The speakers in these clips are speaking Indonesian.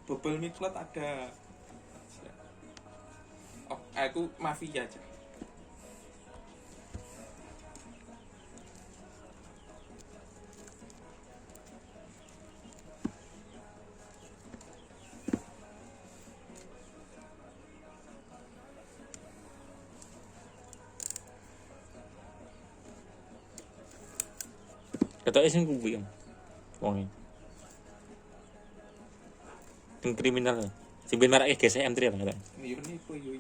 Bubble Mixcloud ada. Oh, aku mafia aja. Ketoke sing kuwi wonge. Sing kriminal. Sing ben marake GSM3 apa kata. Yo niku yo.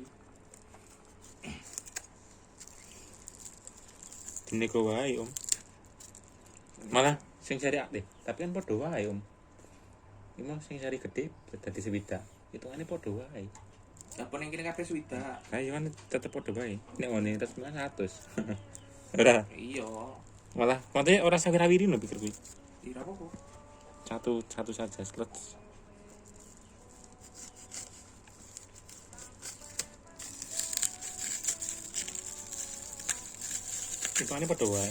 Dinego wae, Om. Malah sing seri aktif, tapi kan padha wae, Om. Emang sing seri gede dadi swidak. Hitungane padha wae. Apa ning kene kabeh swidak. Lah iya kan tetep padha wae. Nek ngene terus 100. Ora. Iya. Malah kontene ora sawirawiri no pikir kuwi. Ira apa? Satu saja slot. Hitungane padha wae.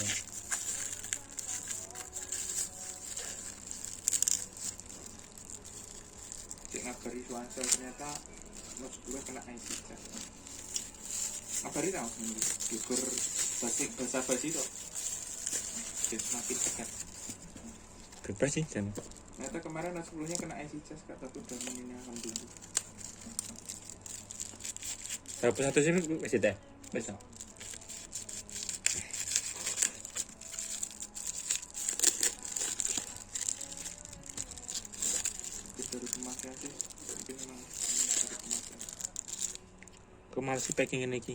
Cek ngabari Suansa ternyata nos gue kena IC chat. Ngabari tau gugur bahasa basi kok. Jadi semakin dekat. Bebas sih jan. Ternyata kemarin nos 10-nya kena IC chat kata udah meninggalkan dulu. Berapa satu sih wis teh? Wis. Dari kemasan sih mungkin memang dari kemasan. Kok malah sih packing ini iki.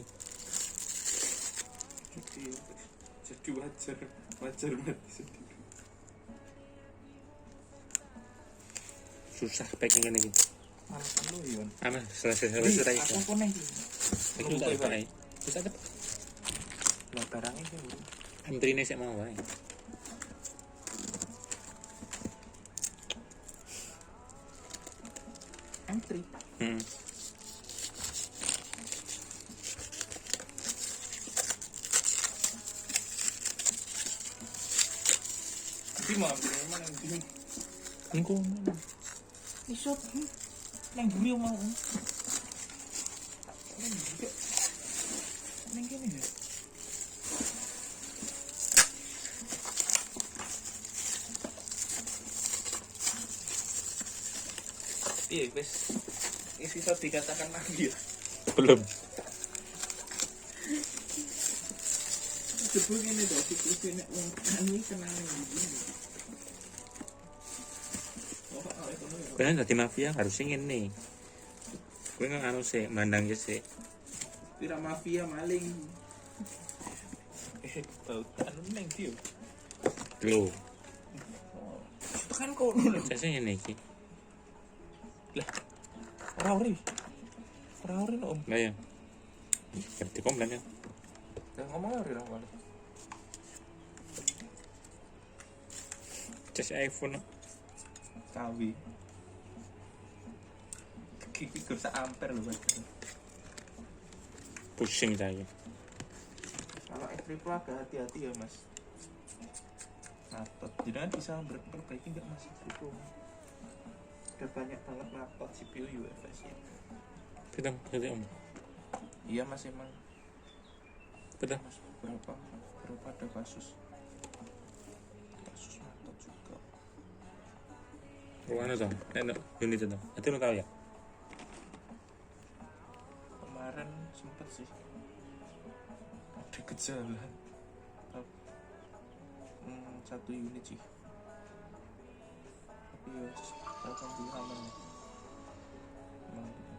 Jadi wajar mati sedih. Susah packing ini iki. Alasan lu Yon. Ana selesai Aku pun nih. Iki tak bae. Bisa cepet. Lah barangnya sih. Antrine sik mau wae. Antri. Di mana di? Engko Isot. Nang buri mau. Nang kene ya. Iya, wes. Ini bisa dikatakan lagi ya. belum. Jebul ngene to, siklus nek wong anu kenal ngene. Kan dadi mafia harus sing ngene. Kowe nggak anu sih, mandang ya sih. Pira mafia maling. Bau anu neng dia. Lho, Tekan kono lho. saya ngene iki. Lah. Ora ori lho, Om. Lah ya. Ngerti komplain ya. Lah ngomong ori ra wale. Cas iPhone. Kawi. Kiki kursa ampere lho, Mas. Pusing saya. Kalau F3 Pro agak hati-hati ya, Mas. Laptop. Jangan bisa memperbaiki enggak Mas F3 Pro? Udah banyak banget laptop CPU UFS ya. Kita Om. Iya Mas emang. Betul. Mas berapa ada kasus laptop juga. Ruangan itu, enak unit itu. Itu lo tahu ya? Kemarin sempet sih ada gejala satu unit sih, tapi ya alhamdulillah aman ya. Emang begitu.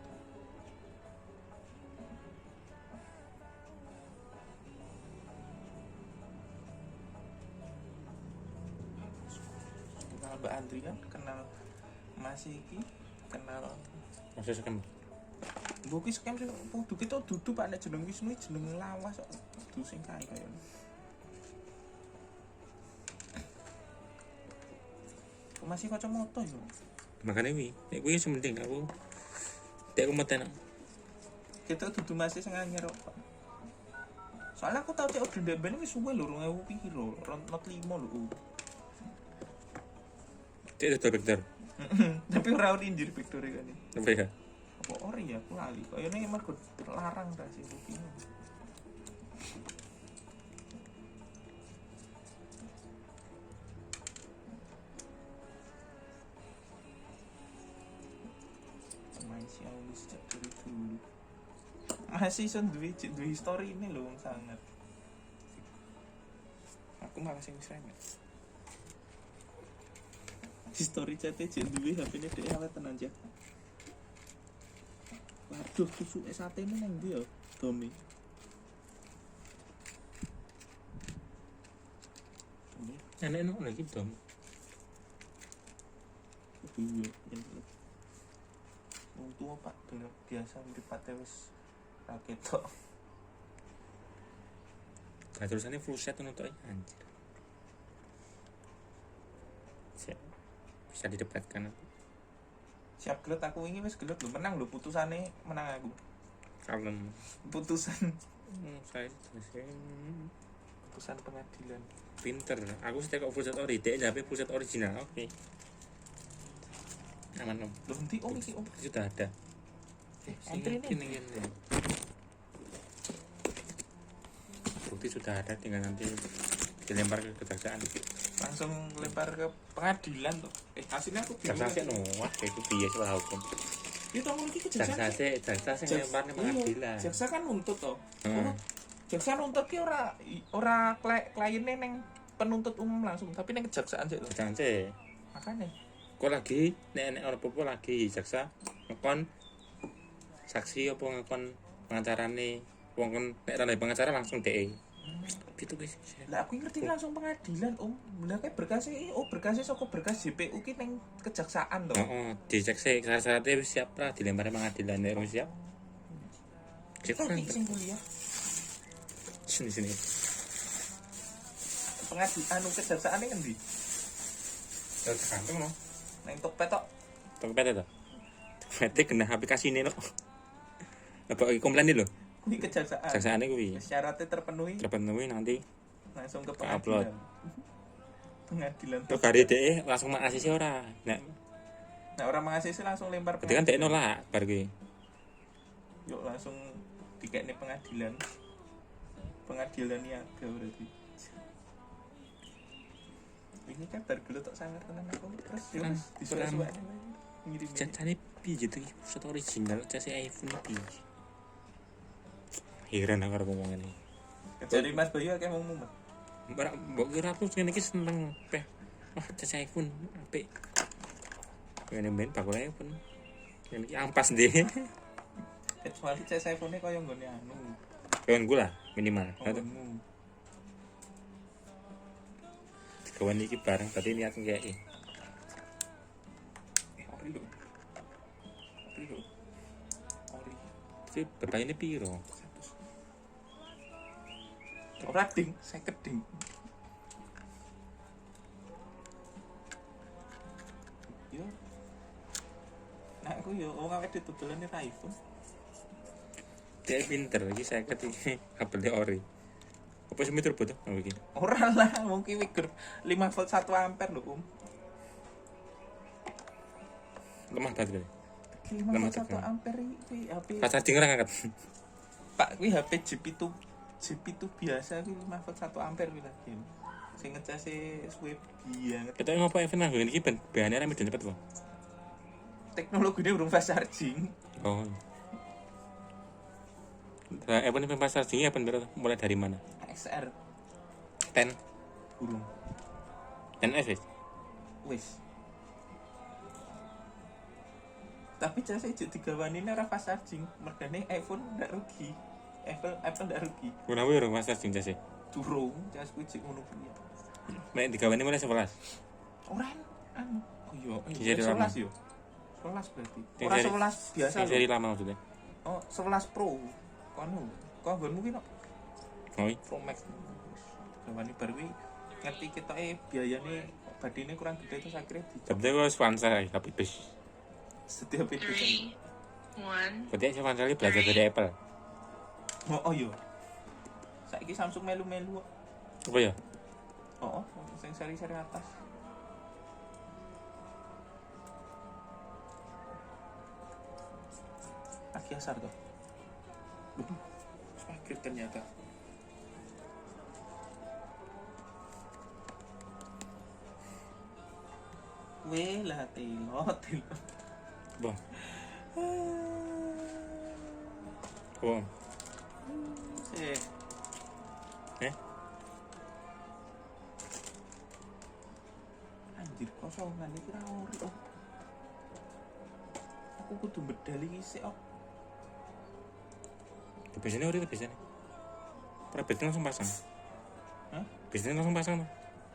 Kenal Mbak Andri kan, kenal Mas iki, kenal Masih sekem. Mbok ki scam sing kudu kita dudu Pak nek jeneng Wisnu jeneng lawas kok dudu sing kae kaya. Masih kacamata yo. Makanya nek kuwi sementing aku. Nek aku meten. Kita dudu masih sing anyar kok. Soalnya aku tau cek order dembel wis suwe lho 2000 piro, Note 5 lho. Cek itu Victor. Tapi ora injir Victor kan. Apa ya? Apa ori ya aku lali. Kayane mergo larang ta sih iki. Main Xiaomi sejak dari dulu. Masih son duwe history ini loh sangat. Aku malah sing seremet. History chatnya cek duwe HP-ne dhek awet tenan aja. Waduh, tusuk sate ini nang ndi ya, Domi? Enak no lagi dom. Iya, bener. Wong tua Pak, bener biasa mripate wis ra ketok. Gak terusannya full set untuk anjir. Siap. Bisa didapatkan. Siap gelut aku ini wis gelut lho, menang lho putusane menang aku. Kalem. Putusan Saya putusan pengadilan. pinter. Aku setiap kok full set ori, dek HP full set original. Oke. Aman om. Lho ndi om iki om? Sudah ada. Entry ini. Bukti sudah ada, tinggal nanti dilempar ke kejaksaan. Langsung lempar ke pengadilan tuh. Hasilnya aku bingung. Jaksa sih wah itu piye sih lah hukum. Ya tau iki kejaksaan. Jaksa sih lempar ning pengadilan. Jaksa kan nuntut to. Heeh. Jaksa nuntut ki ora kliennya neng penuntut umum langsung, tapi neng kejaksaan sih. Kejaksaan sih. Makanya. Kok lagi nek orang popo lagi jaksa ngekon saksi apa ngekon pengacarane wong kon nek tanda pengacara langsung DE. Gitu guys. Lah aku ngerti langsung pengadilan om. Lah kayak berkasnya saka berkas JPU ki neng kejaksaan to. Heeh, dicek sih syarat-syaratnya wis siap lah dilempar pengadilan nek wis siap. Cek Kok iki sing kuliah? Sini. Pengadilan kejaksaane ngendi? Ya tergantung no. Neng Tokped tok. Tokped itu. Tokped kena aplikasi ini no. Apa komplain ini lho? Kuwi kejaksaan. Kejaksaane kuwi. Syaratnya terpenuhi nanti langsung ke upload. Pengadilan. Tuh kari DE langsung mengasisi ora. Nek Nah orang mengasisi langsung lempar berarti kan DE nolak bar kuwi. Yuk langsung dikekne pengadilan. Pengadilan niaga berarti. Ini kan bergelut tok sangar tenan aku terus yo Kan, disuwe-suwene ngirim. Jatane piye gitu iki foto original case iPhone piye. Heran aku ngomong ini. Jadi Mas Bayu akeh mau mumet. Mbok kira aku ngene iki seneng peh. Wah, case iPhone apik. Ngene ben bakul iPhone. Ngene iki ampas ndek. Kecuali cas iPhone-e koyo nggone anu. Kawan gula minimal. Nggonmu. Kawan iki bareng tadi niat ngeki. Ori lho. Ori. Tapi bapak ini piro? Ora ding, 50 ding. Yo. Nah aku yo wong awake ditudulane iPhone. Dia pinter iki 50 iki kabel ori. Apa sih meter bodoh oh iki? Ora lah, mungkin wiger 5 volt 1 ampere lho, Lemah banget kuwi. 5 volt 1 ampere iki HP. Pas charging ora ngangkat. Pak, kuwi HP GP2 biasa kuwi 5 volt 1 ampere kuwi lagi. Sing ngecase suwe banget. Kita ngopo event nang iki ben bahane ra medun cepet kok. Teknologine urung fast charging. Oh. Nah, event fast charging event mulai dari mana? XR 10 urung. 10S wis. Wis. Tapi jasa ijo digawani ora fast charging, mergane iPhone ndak rugi. Apple ndak rugi. Kuna wae urung fast charging jase. Durung, jas kuwi cek ngono kuwi. Mek digawani mulai 11. Ora anu. Oh iya, Di seri lama. 11 yo. 11 berarti. Sing Ora seri- 11 biasa Sing lho. seri lama maksudnya. Oh, 11 Pro. Kono. Kok nggonmu ki no? Oh, iya. Pro Max. Gawani baru kuwi ngerti ketoke biayane badine kurang gede terus akhirnya Tapi kok sponsor tapi bis. setiap itu kan. 3, 1. Berarti sponsor iki belajar dari Apple. Oh iya. Saiki Samsung melu-melu kok. Apa ya? Oh, sing seri-seri atas. Kiasar toh. Maghrib ternyata. Weh lah telo. Bang. Bang. Anjir kosongan iki ra ori oh. Aku kudu bedal iki sik oh. Biasanya ori biasanya. Biasanya langsung pasang. Hah? Biasanya langsung pasang tuh.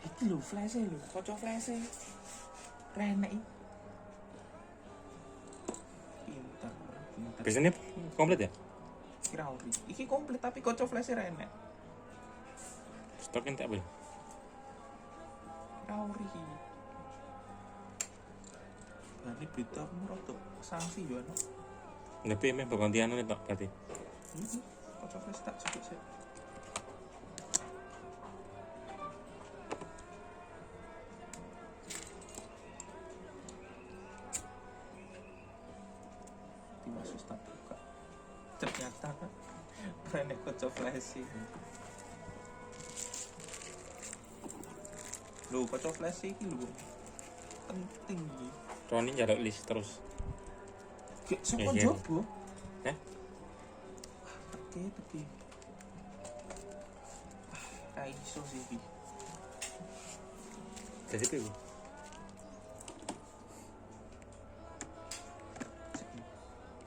Iki lho flash lho, kaca flash. Renek iki. Pinter. Biasanya komplit ya? Kira ori. Iki komplit tapi kaca flash renek. Stokin tak boleh. Kira ori iki. Bani berita murah tuh sanksi yo ano. Tapi emang bergantian nih tok berarti. Iki kaca flash tak sik. Dimaksud tak buka. Ternyata renek kaca flash iki. Lho kaca flash iki lho. Penting iki. Roni njaluk list terus. Gek sapa Iya. jobo? Hah? Teki. Ra iso sih iki. Jadi piye?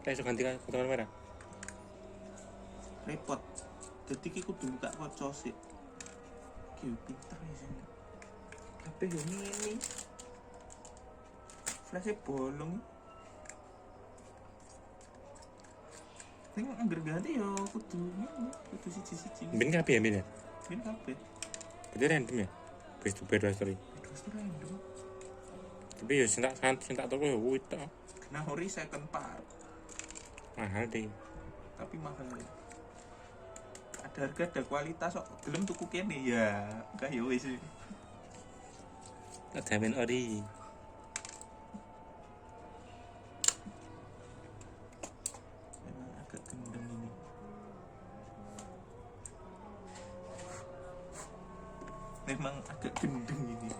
Kayak iso ganti kotoran merah. Repot. Dadi iki kudu buka kaca sik. Ki pinter ya sing. Kabeh yo ngene. Flash bolong. Sing angger ganti yo kudu ngene, kudu siji-siji. Ben kabeh ya ben ya. Ben kabeh. Berarti random ya. Base to bed story. Terus random. Tapi ya sing tak toko ya kuwi tok. Nah, ori second part, Mahal deh. tapi mahal. Ada harga ada kualitas kok. Gelem tuku kene ya. Enggak ya wis. Tak jamin ori. Memang agak gendeng ini. Memang agak gendeng ini.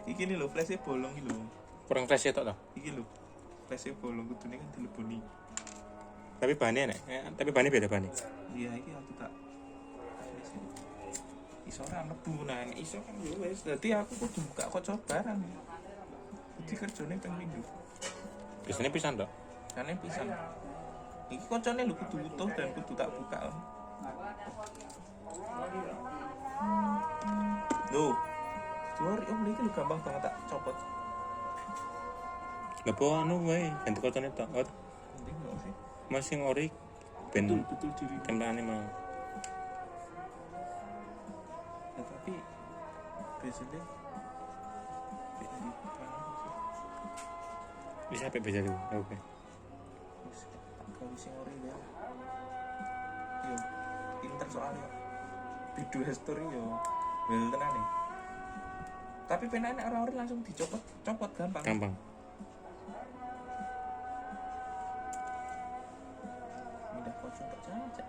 Iki nih lho, flashnya bolong iki lho. Kurang fresh ya tok toh. Iki lho. Flashnya bolong kudune kan dileboni. Tapi bahannya nek, tapi bahannya beda bahannya. Iya, iki aku tak iso ora mlebu nah, nek iso kan yo wis. Dadi aku kudu buka kaca barang. Dadi kerjane ping minggu. Biasanya pisan tok. Kane pisan. Iki kacane lho kudu utuh dan kudu tak buka. Loh. Tuar om iki lho gampang banget tak copot. Lepo anu wae, ganti kocone tok. Penting enggak sih? Masing ori ben Betul diri. template mau. Ya, tapi biasanya Bisa sampai beda dulu. Oke. kalau sing ori ya. Yo, pinter soalnya. Video history yo. Wel tenan nih. Tapi penane ora-ora langsung dicopot, copot gampang. Gampang. Pindah kosong tak caca.